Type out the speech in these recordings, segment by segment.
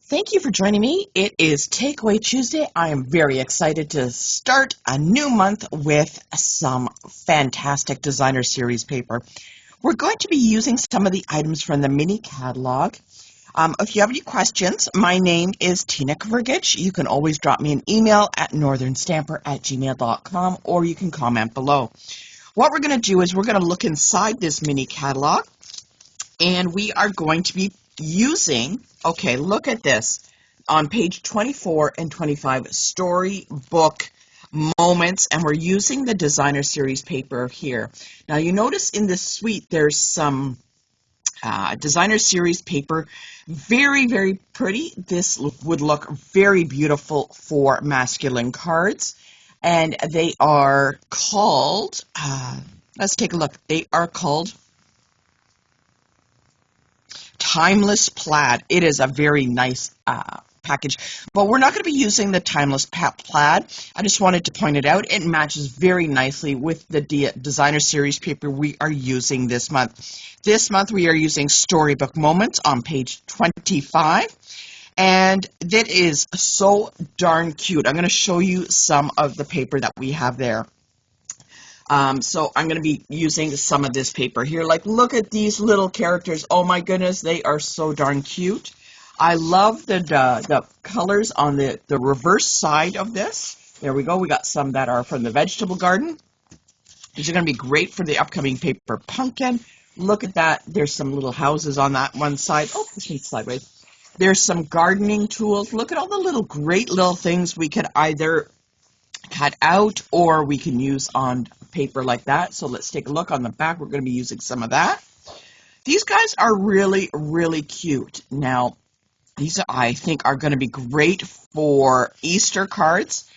Thank you for joining me. It is Takeaway Tuesday. I am very excited to start a new month with some fantastic designer series paper. We're going to be using some of the items from the mini catalog. If you have any questions, my name is Tina Kvergich. You can always drop me an email at northernstamper@gmail.com, or you can comment below. What we're going to do is we're going to look inside this mini catalog, and we are going to be using, okay, look at this, on page 24 and 25, storybook moments, and we're using the designer series paper here. Now you notice in this suite there's some designer series paper, very, very pretty. This would look very beautiful for masculine cards, and they are called, let's take a look, they are called Timeless Plaid. It is a very nice package, but we're not going to be using the Timeless Plaid. I just wanted to point it out. It matches very nicely with the designer series paper we are using this month. This month we are using Storybook Moments on page 25, and that is so darn cute. I'm going to show you some of the paper that we have there. So I'm going to be using some of this paper here. Like, look at these little characters. Oh my goodness, they are so darn cute. I love the colors on the reverse side of this. There we go. We got some that are from the vegetable garden. These are going to be great for the upcoming paper pumpkin. Look at that. There's some little houses on that one side. Oh, this one's sideways. There's some gardening tools. Look at all the little great little things we could either cut out or we can use on paper like that. So let's take a look on the back. We're going to be using some of that. These guys are really, really cute. Now, these I think are going to be great for Easter cards.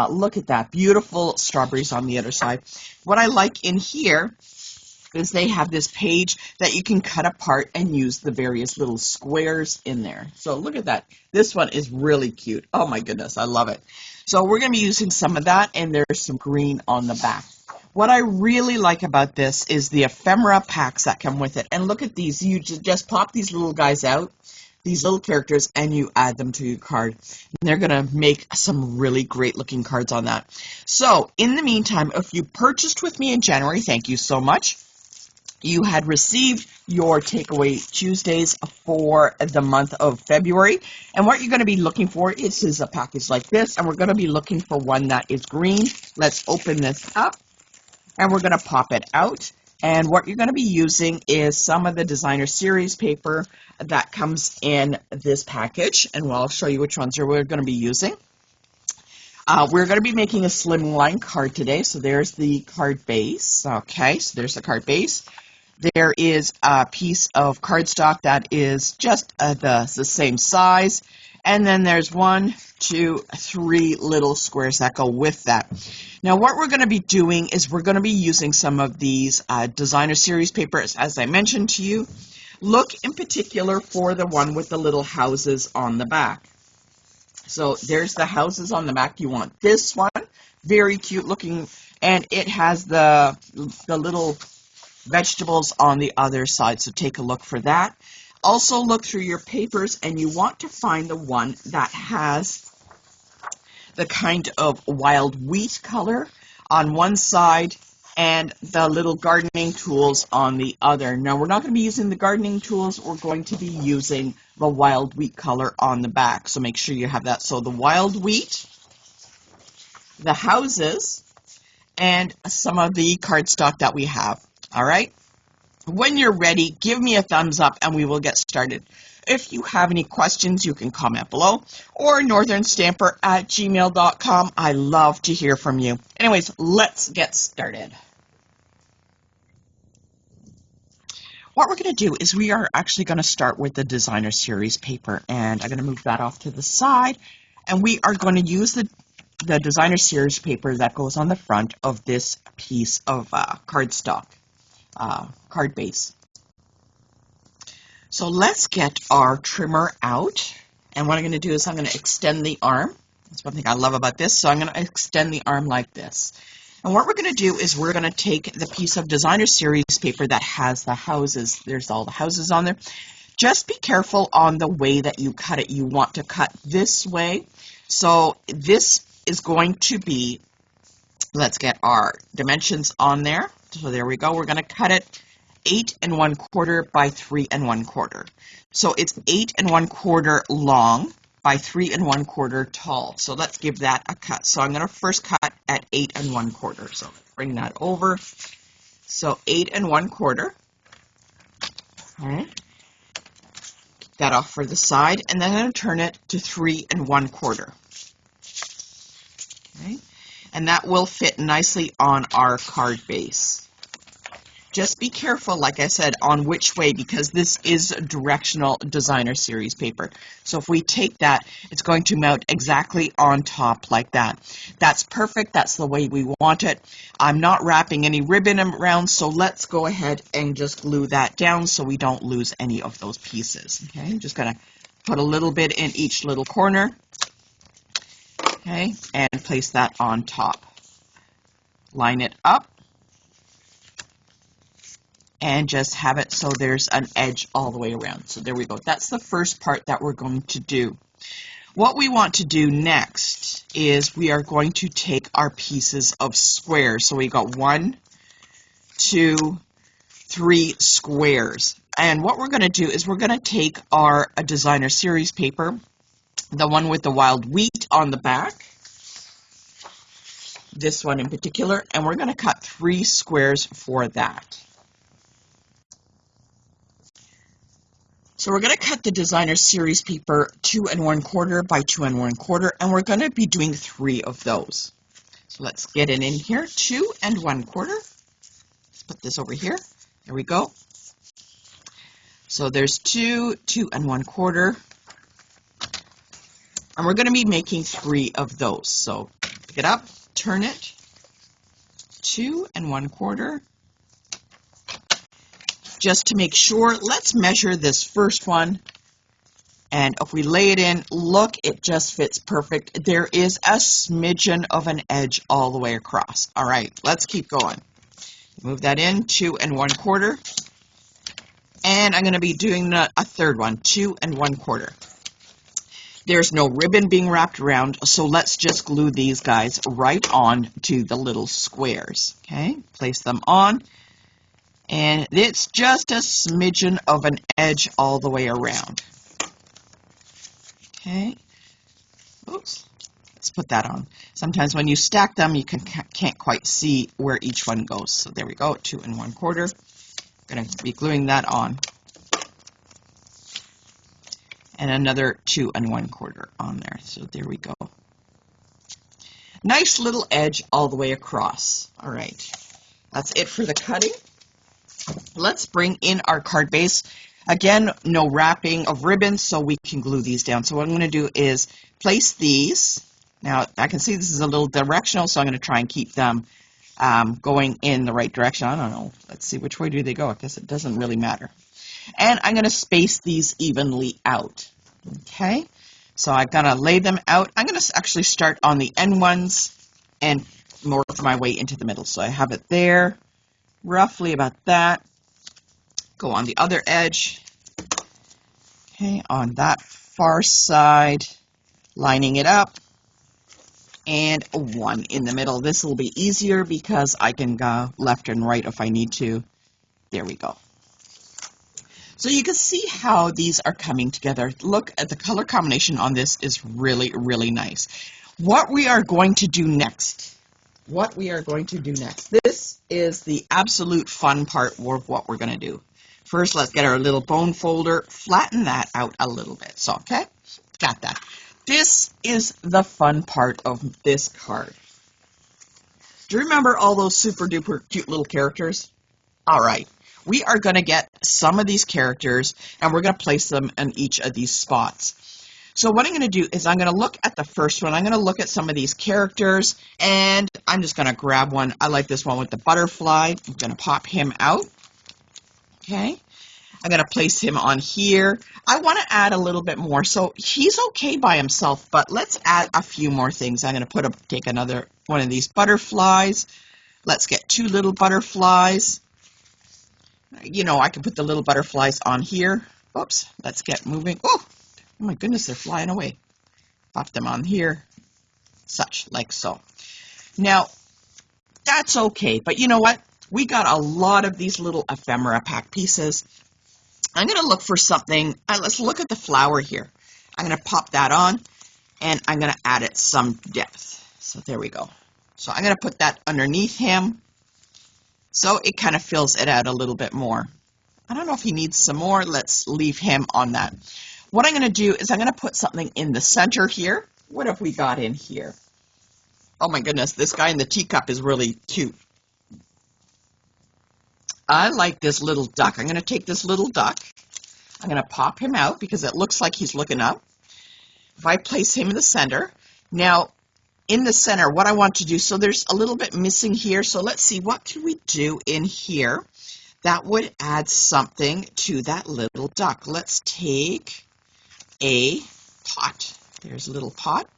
Look at that. Beautiful strawberries on the other side. What I like in here is they have this page that you can cut apart and use the various little squares in there. So look at that. This one is really cute. Oh my goodness, I love it. So we're going to be using some of that, and there's some green on the back. What I really like about this is the ephemera packs that come with it. And look at these. You just pop these little guys out, these little characters, and you add them to your card. And they're going to make some really great looking cards on that. So in the meantime, if you purchased with me in January, thank you so much. You had received your Takeaway Tuesdays for the month of February. And what you're going to be looking for is a package like this. And we're going to be looking for one that is green. Let's open this up. And we're going to pop it out. And what you're going to be using is some of the designer series paper that comes in this package. And I'll show you which ones we're going to be using. We're going to be making a slimline card today. So there's the card base. Okay, so there's the card base. There is a piece of cardstock that is just the same size. And then there's 1, 2, 3 little squares that go with that. Now what we're going to be doing is we're going to be using some of these designer series papers, as I mentioned to you. Look in particular for the one with the little houses on the back. So there's the houses on the back. You want this one. Very cute looking. And it has the little vegetables on the other side, so take a look for that. Also look through your papers, and you want to find the one that has the kind of wild wheat color on one side and the little gardening tools on the other. Now we're not going to be using the gardening tools, we're going to be using the wild wheat color on the back, so make sure you have that. So the wild wheat, the houses, and some of the cardstock that we have. All right, when you're ready, give me a thumbs up and we will get started. If you have any questions, you can comment below, or northernstamper@gmail.com. I love to hear from you. Anyways, let's get started. What we're going to do is we are actually going to start with the designer series paper, and I'm going to move that off to the side, and we are going to use the designer series paper that goes on the front of this piece of cardstock. Card base. So let's get our trimmer out, and what I'm going to do is I'm going to extend the arm. That's one thing I love about this. So I'm going to extend the arm like this, and what we're going to do is we're going to take the piece of designer series paper that has the houses. There's all the houses on there. Just be careful on the way that you cut it. You want to cut this way. So this is going to be, let's get our dimensions on there. So there we go. We're going to cut it 8 1/4 by 3 1/4. So it's 8 1/4 long by 3 1/4 tall. So let's give that a cut. So I'm going to first cut at 8 1/4. So bring that over. So 8 1/4. All right. Get that off for the side, and then I'm going to turn it to 3 1/4. Okay. And that will fit nicely on our card base. Just be careful, like I said, on which way, because this is directional designer series paper. So if we take that, it's going to mount exactly on top like that. That's perfect. That's the way we want it. I'm not wrapping any ribbon around, so let's go ahead and just glue that down so we don't lose any of those pieces. Okay, I'm just going to put a little bit in each little corner. Okay, and place that on top. Line it up. And just have it so there's an edge all the way around. So there we go. That's the first part that we're going to do. What we want to do next is we are going to take our pieces of squares. So we got 1, 2, 3 squares. And what we're going to do is we're going to take our designer series paper, the one with the wild wheat on the back, this one in particular, and we're going to cut 3 squares for that. So we're going to cut the designer series paper 2 1/4 by 2 1/4, and we're going to be doing 3 of those. So let's get it in here, 2 1/4. Let's put this over here. There we go. So there's 2, 2 1/4, and we're going to be making 3 of those. So pick it up, turn it, 2 1/4. Just to make sure, let's measure this first one, and if we lay it in, look, it just fits perfect. There is a smidgen of an edge all the way across. All right, let's keep going. Move that in, 2 1/4, and I'm going to be doing a third one, 2 1/4. There's no ribbon being wrapped around, so let's just glue these guys right on to the little squares. Okay, place them on. And it's just a smidgen of an edge all the way around. Okay. Oops. Let's put that on. Sometimes when you stack them, you can't quite see where each one goes. So there we go, 2 1/4. I'm going to be gluing that on. And another 2 1/4 on there. So there we go. Nice little edge all the way across. All right. That's it for the cutting. Let's bring in our card base. Again, no wrapping of ribbons, so we can glue these down. So what I'm going to do is place these. Now, I can see this is a little directional, so I'm going to try and keep them going in the right direction. I don't know. Let's see, which way do they go? I guess it doesn't really matter. And I'm going to space these evenly out. Okay, so I'm going to lay them out. I'm going to actually start on the end ones and work my way into the middle. So I have it there. Roughly about that. Go on the other edge. Okay, on that far side, lining it up, and 1 in the middle. This will be easier because I can go left and right if I need to. There we go. So you can see how these are coming together. Look at the color combination on this is really, really nice. What we are going to do next. This is the absolute fun part of what we're going to do. First, let's get our little bone folder, flatten that out a little bit. So, okay, got that. This is the fun part of this card. Do you remember all those super duper cute little characters? All right, we are going to get some of these characters and we're going to place them in each of these spots. So what I'm going to do is I'm going to look at the first one. I'm going to look at some of these characters, and I'm just going to grab one. I like this one with the butterfly. I'm going to pop him out. Okay. I'm going to place him on here. I want to add a little bit more. So he's okay by himself, but let's add a few more things. I'm going to take another one of these butterflies. Let's get 2 little butterflies. You know, I can put the little butterflies on here. Oops, let's get moving. Oh my goodness, they're flying away. Pop them on here, such like so. Now, that's okay, but you know what? We got a lot of these little ephemera pack pieces. I'm going to look for something. Let's look at the flower here. I'm going to pop that on, and I'm going to add it some depth. So there we go. So I'm going to put that underneath him, so it kind of fills it out a little bit more. I don't know if he needs some more. Let's leave him on that. What I'm going to do is I'm going to put something in the center here. What have we got in here? Oh my goodness, this guy in the teacup is really cute. I like this little duck. I'm going to take this little duck. I'm going to pop him out because it looks like he's looking up. If I place him in the center, now in the center, what I want to do, so there's a little bit missing here. So let's see, what can we do in here that would add something to that little duck? Let's take a pot. There's a little pot.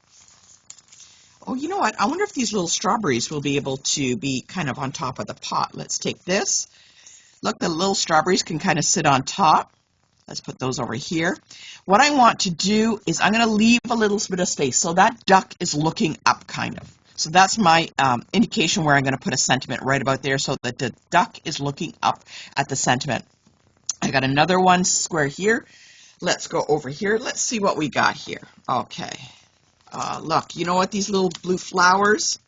Oh, you know what? I wonder if these little strawberries will be able to be kind of on top of the pot. Let's take this. Look, the little strawberries can kind of sit on top. Let's put those over here. What I want to do is I'm going to leave a little bit of space. So that duck is looking up kind of. So that's my indication where I'm going to put a sentiment right about there so that the duck is looking up at the sentiment. I got another one square here. Let's go over here. Let's see what we got here. Okay. Look, you know what? These little blue flowers,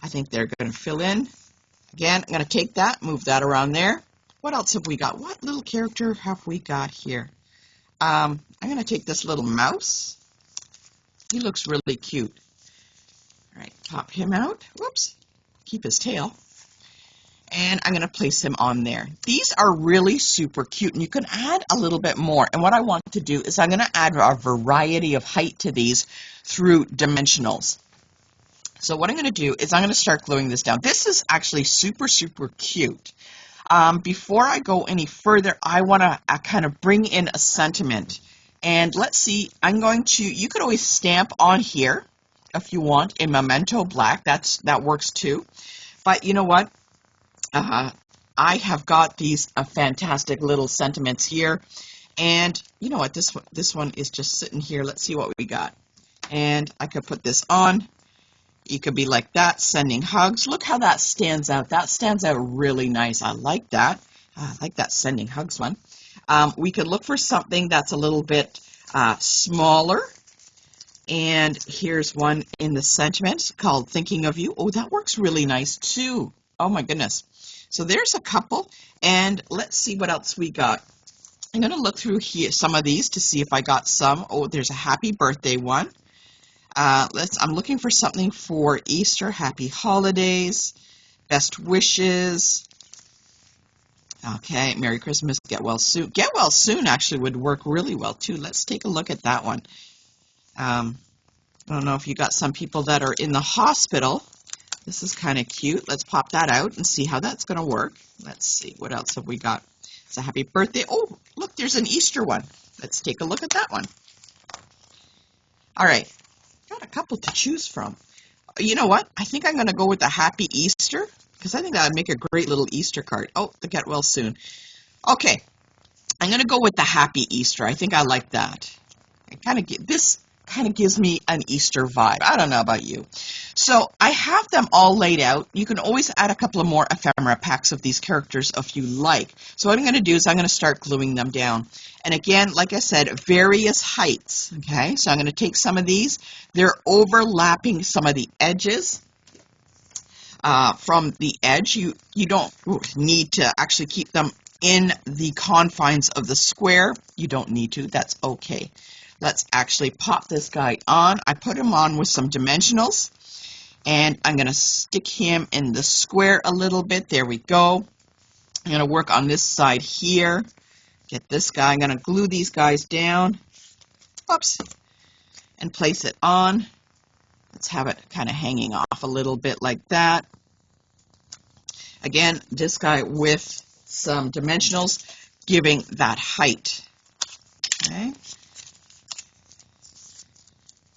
I think they're going to fill in. Again, I'm going to take that, move that around there. What else have we got? What little character have we got here? I'm going to take this little mouse. He looks really cute. All right, pop him out. Whoops, keep his tail. And I'm going to place him on there. These are really super cute, and you can add a little bit more. And what I want to do is I'm going to add a variety of height to these through dimensionals. So what I'm going to do is I'm going to start gluing this down. This is actually super, super cute. Before I go any further, I want to kind of bring in a sentiment. And let's see, I'm going to, you could always stamp on here if you want in Memento Black. That works too. But you know what? I have got these fantastic little sentiments here. And you know what? This one is just sitting here. Let's see what we got. And I could put this on. You could be like that, sending hugs. Look how that stands out. That stands out really nice. I like that. I like that sending hugs one. We could look for something that's a little bit smaller. And here's one in the sentiment called Thinking of You. Oh, that works really nice too. Oh my goodness. So there's a couple. And let's see what else we got. I'm going to look through here, some of these to see if I got some. Oh, there's a happy birthday one. I'm looking for something for Easter, happy holidays, best wishes. Okay, Merry Christmas, get well soon. Get well soon actually would work really well too. Let's take a look at that one. I don't know if you got some people that are in the hospital. This is kind of cute. Let's pop that out and see how that's going to work. Let's see, what else have we got? It's a happy birthday. Oh, look, there's an Easter one. Let's take a look at that one. All right. Got a couple to choose from. You know what? I think I'm going to go with the Happy Easter because I think that would make a great little Easter card. Oh, the get well soon. Okay, I'm going to go with the Happy Easter. I think I like that. This kind of gives me an Easter vibe. I don't know about you. So I have them all laid out. You can always add a couple of more ephemera packs of these characters if you like. So what I'm going to do is I'm going to start gluing them down. And again, like I said, various heights. Okay, so I'm going to take some of these. They're overlapping some of the edges. From the edge, you don't need to actually keep them in the confines of the square. You don't need to. That's okay. Let's actually pop this guy on. I put him on with some dimensionals. And I'm going to stick him in the square a little bit. There we go. I'm going to work on this side here. Get this guy. I'm going to glue these guys down. Oops. And place it on. Let's have it kind of hanging off a little bit like that. Again, this guy with some dimensionals giving that height. Okay.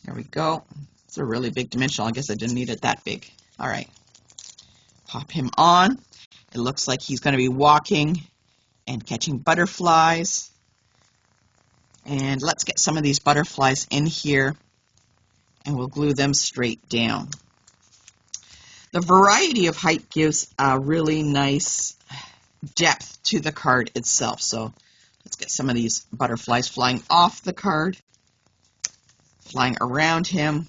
There we go. It's a really big dimensional. I guess I didn't need it that big. All right. Pop him on. It looks like he's going to be walking and catching butterflies. And let's get some of these butterflies in here, and we'll glue them straight down. The variety of height gives a really nice depth to the card itself. So let's get some of these butterflies flying off the card, flying around him,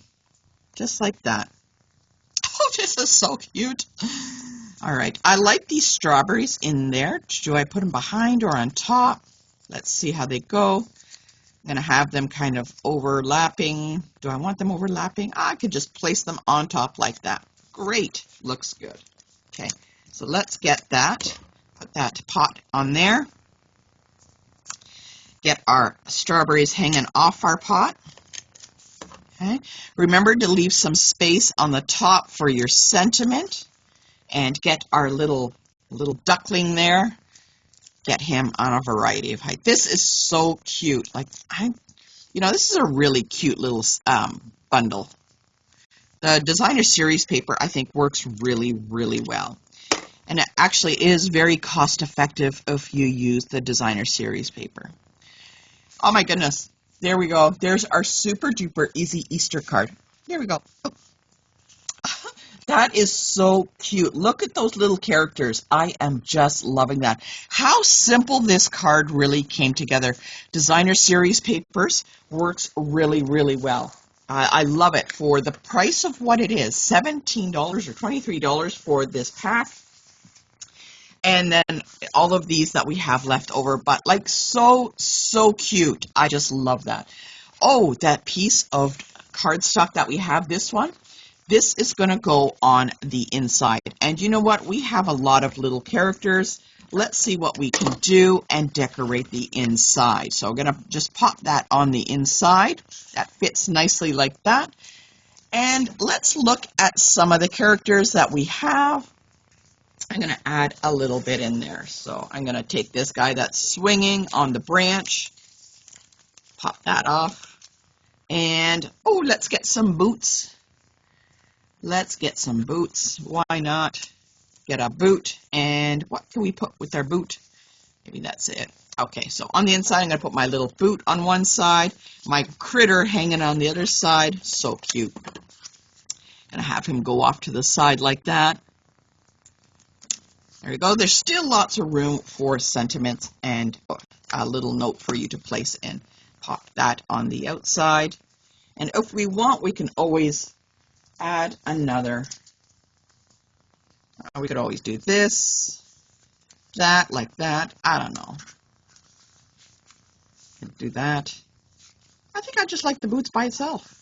just like that. Oh, this is so cute. All right, I like these strawberries in there. Do I put them behind or on top? Let's see how they go. I'm going to have them kind of overlapping. Do I want them overlapping? I could just place them on top like that. Great, looks good. Okay, so let's get that. Put that pot on there. Get our strawberries hanging off our pot. Okay, remember to leave some space on the top for your sentiment, and get our little duckling there. Get him on a variety of height. This is so cute. Like, this is a really cute little bundle. The designer series paper, I think, works really, really well. And it actually is very cost effective if you use the designer series paper. Oh my goodness. There we go. There's our super duper easy Easter card. There we go. Oh. That is so cute. Look at those little characters. I am just loving that. How simple this card really came together. Designer series papers works really, really well. I love it for the price of what it is, $17 or $23 for this pack. And then all of these that we have left over, but like so cute. I just love that. Oh, that piece of cardstock that we have, this one. This is going to go on the inside. And you know what? We have a lot of little characters. Let's see what we can do and decorate the inside. So I'm going to just pop that on the inside. That fits nicely like that. And let's look at some of the characters that we have. I'm going to add a little bit in there. So I'm going to take this guy that's swinging on the branch. Pop that off. And, oh, let's get some boots. Let's get some boots. Why not? Get a boot. And what can we put with our boot? Maybe that's it. Okay, so on the inside, I'm going to put my little boot on one side, my critter hanging on the other side. So cute. Going to have him go off to the side like that. There we go. There's still lots of room for sentiments and a little note for you to place in. Pop that on the outside. And if we want, we can always add another. We could always do this, that, like that. I don't know. Do that. I think I just like the boots by itself.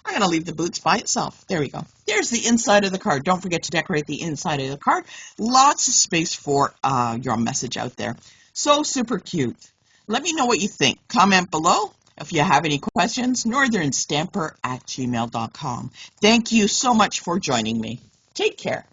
I'm going to leave the boots by itself. There we go. There's the inside of the card. Don't forget to decorate the inside of the card. Lots of space for your message out there. So super cute. Let me know what you think. Comment below. If you have any questions, northernstamper@gmail.com. Thank you so much for joining me. Take care.